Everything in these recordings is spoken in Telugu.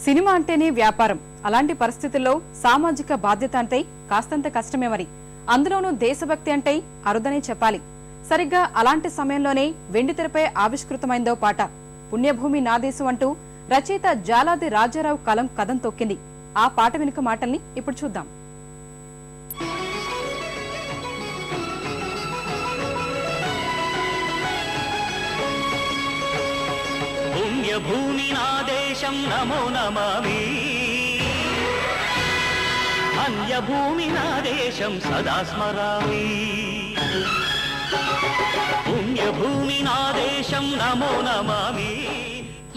సినిమా అంటేనే వ్యాపారం. అలాంటి పరిస్థితుల్లో సామాజిక బాధ్యత అంటే కాస్తంత కష్టమే మరి. అందులోనూ దేశభక్తి అంటే అరుదనే చెప్పాలి. సరిగ్గా అలాంటి సమయంలోనే వెండితెరపై ఆవిష్కృతమైందో పాట పుణ్యభూమి నా దేశం అంటూ రచయిత జాలాది రాజారావు కలం కథం తొక్కింది. ఆ పాట వెనుక మాటల్ని ఇప్పుడు చూద్దాం. పుణ్యభూమి నా దేశం నమో నమామి, అన్యభూమి నా దేశం సదా స్మరామి. పుణ్యభూమి నా దేశం నమో నమామి.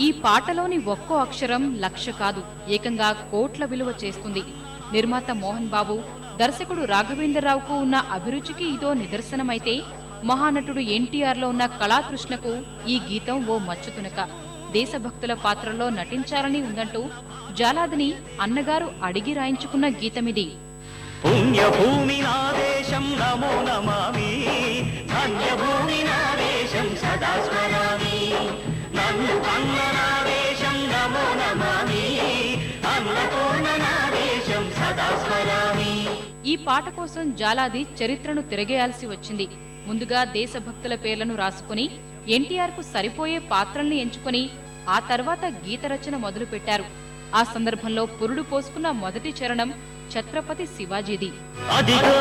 ఈ పాటలోని ఒక్కో అక్షరం లక్ష కాదు, ఏకంగా కోట్ల విలువ చేస్తుంది. నిర్మాత మోహన్ బాబు, దర్శకుడు రాఘవేంద్రరావుకు ఉన్న అభిరుచికి ఇదో నిదర్శనమైతే, మహానటుడు ఎన్టీఆర్లో ఉన్న కళాతృష్ణకు ఈ గీతం ఓ మచ్చుతునక. దేశభక్తుల పాత్రలో నటించాలని ఉందంటూ జాలాదిని అన్నగారు అడిగి రాయించుకున్న గీతమిది. పుణ్యభూమి నా దేశం నమో నమామి, ధన్యభూమి నా దేశం సదా స్మరామి. నన్ను కన్న నా దేశం నమో నమామి, అన్నపూర్ణ నా దేశం సదా స్మరామి. ఈ పాట కోసం జాలాది చరిత్రను తిరగేయాల్సి వచ్చింది. ముందుగా దేశభక్తుల పేర్లను రాసుకుని ఎన్టీఆర్ కు సరిపోయే పాత్రల్ని ఎంచుకుని ఆ తర్వాత గీత రచన మొదలు పెట్టారు. ఆ సందర్భంలో పురుడు పోసుకున్న మొదటి చరణం ఛత్రపతి శివాజీది. అదిగో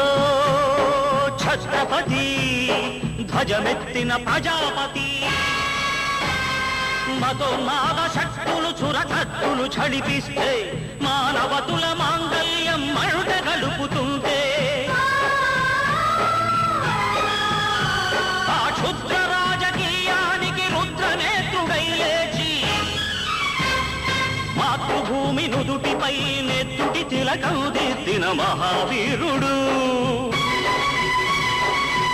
ఛత్రపతి ధ్వజమెత్తిన ప్రజాపతి, మతోన్మాద శక్తులు చురకత్తులు ఝడిపిస్తే, మానవతుల మాంగల్యం మరుట గలుపుతుంటే, ఆ క్షుద్ర రాజకీయానికి రుద్రనేత్రుడై లేచి, మాతృభూమి నుదుటిపై నెత్తుటి తిలకం దిద్దిన మహావీరుడు,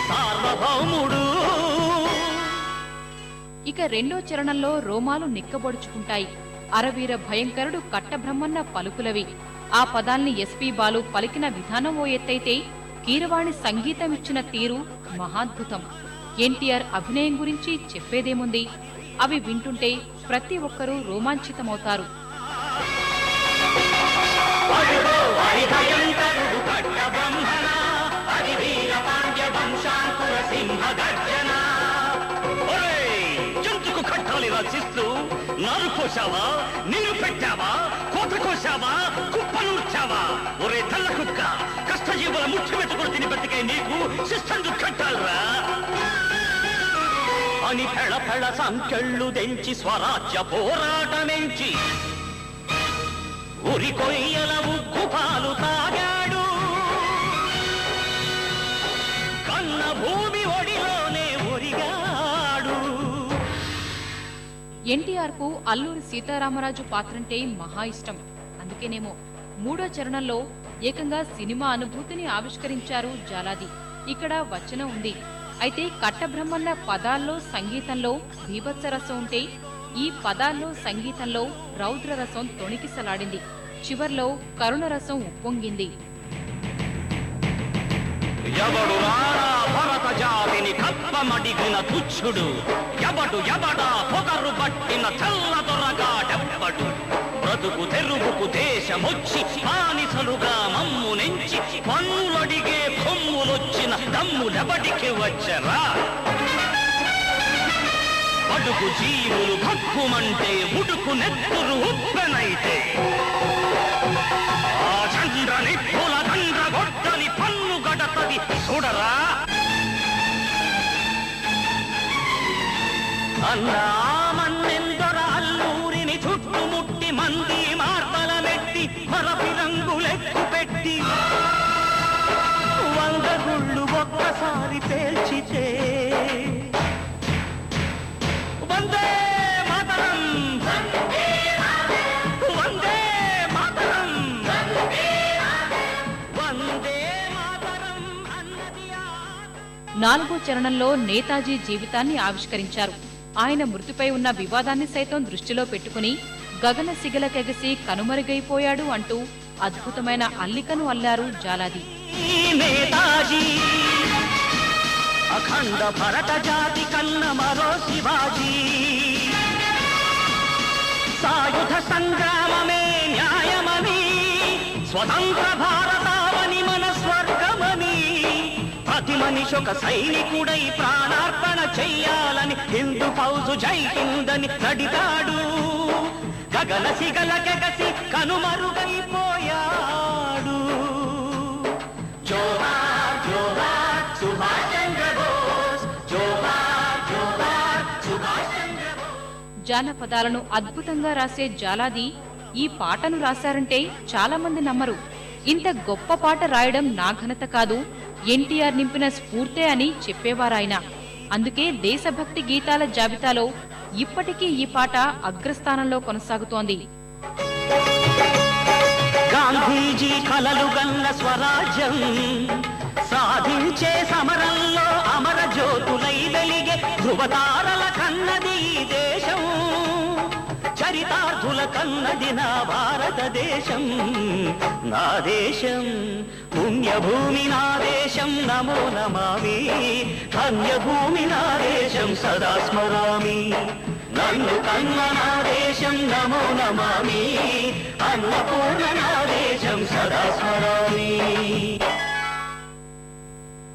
సార్వభౌముడు. ఇక రెండో చరణంలో రోమాలు నిక్కబొడుచుకుంటాయి. అరవీర భయంకరుడు కట్టబ్రహ్మన్న పలుకులవి. ఆ పదాల్ని ఎస్పీ బాలు పలికిన విధానం ఓ ఎత్తైతే, కీరవాణి సంగీతమిచ్చిన తీరు మహాద్భుతం. ఎన్టీఆర్ అభినయం గురించి చెప్పేదేముంది, అవి వింటుంటే ప్రతి ఒక్కరూ రోమాంచితమవుతారు. జంతుకు కట్టాలి రచిస్తూ నారు కోసావా, నిన్ను పెట్టావా, కోత కోసావా, కుప్పనూర్చావా? ఒరే తల్ల కుక్క, కష్టజీవుల ముఖ్యమెత్తుకుని తిని బతికే నీకు శిస్తందు కట్టాలరా అని ఫెళ ఫెళ సంఖ్యళ్ళు దెంచి స్వరాజ్య పోరాటమెంచి ఉరి కొయ్యల ఉగ్గుపాలు తాగాడు. కన్న భూమి ఒడిలోనే ఒరిగాడు. ఎన్టీఆర్ కు అల్లూరి సీతారామరాజు పాత్రంటే మహా ఇష్టం. అందుకేనేమో మూడో చరణంలో ఏకంగా సినిమా అనుభూతిని ఆవిష్కరించారు జాలాది. ఇక్కడ వచనం ఉంది. అయితే కట్టబ్రహ్మన్న పదాల్లో సంగీతంలో బీభత్సరసం ఉంటే, ఈ పదాల్లో సంగీతంలో రౌద్రరసం తొణికిసలాడింది. చివర్లో కరుణరసం ఉప్పొంగింది. ఎవడు రారా భరత జాతిని కప్పమడిగిన తుచ్చుడు, ఎవడు ఎవడా పొగరు పట్టిన చల్లదొరగాడెవ్వడు, బ్రతుకు తెరుగుకు దేశమొచ్చి బానిసలుగా మమ్ము నెంచి పన్నులడిగే కొమ్ములొచ్చిన దమ్ములెవడికి వచ్చరా? అడుగు జీవులు భక్కుమంటే ఉడుకు నెత్తురు ఉప్పెనైతే, ఆ చంద్రని పూల దండ్ర గొడ్డలి పన్ను గడతది చూడరా? అన్నా మన్నెందొర అల్లూరిని చుట్టుముట్టి మంది మార్తల మెట్టి మరపి రంగులెక్కు పెట్టి, 100 గుళ్ళు ఒక్కసారి పేల్చితే, వందే మాతరం వందే మాతరం వందే మాతరం అన్నది. నాలుగో చరణంలో నేతాజీ జీవితాన్ని ఆవిష్కరించారు. ఆయన మృతిపై ఉన్న వివాదాన్ని సైతం దృష్టిలో పెట్టుకుని గగన సిగలకెగసి కనుమరుగైపోయాడు అంటూ అద్భుతమైన అల్లికను అల్లారు జాలాది. నేతాజీ అఖండ భరత జాతి కన్న మరో శివాజీ, సాయుధ సంగ్రామమే స్వతంత్ర భారతావని మన స్వర్గమని, ప్రతి మనిషి ఒక సైనికుడై ప్రాణార్పణ చెయ్యాలని హిందూ ఫౌజు జై హిందని నడితాడు. గగన సిగల గెగసి కనుమరుగైపోయాడు. జోహార్ జోహార్ సుభాష్ చంద్ర బోస్, జోహార్ జోహార్ సుభాష్ చంద్ర బోస్. జానపదాలను అద్భుతంగా రాసే జాలాది ఈ పాటను రాశారంటే చాలా మంది నమ్మరు. ఇంత గొప్ప పాట రాయడం నా ఘనత కాదు, ఎన్టీఆర్ నింపిన స్ఫూర్తే అని చెప్పేవారాయన. అందుకే దేశభక్తి గీతాల జాబితాలో ఇప్పటికీ ఈ పాట అగ్రస్థానంలో కొనసాగుతోంది. గాంధీజీ కలలు గన్న స్వరాజ్యం సాధించే సమరంలో అమర జ్యోతులై వెలిగే ధృవతారల కన్నది ఈ దేశం. చరితార్థుల కన్నది నా భారతదేశం. నా దేశం పుణ్యభూమి, నా దేశం నమో నమామి. ధన్యభూమి నా దేశం సదా స్మరామి. నన్ను కన్న నా దేశం నమో నమామి. అన్నపూర్ణ నా దేశం సదా స్మరామి.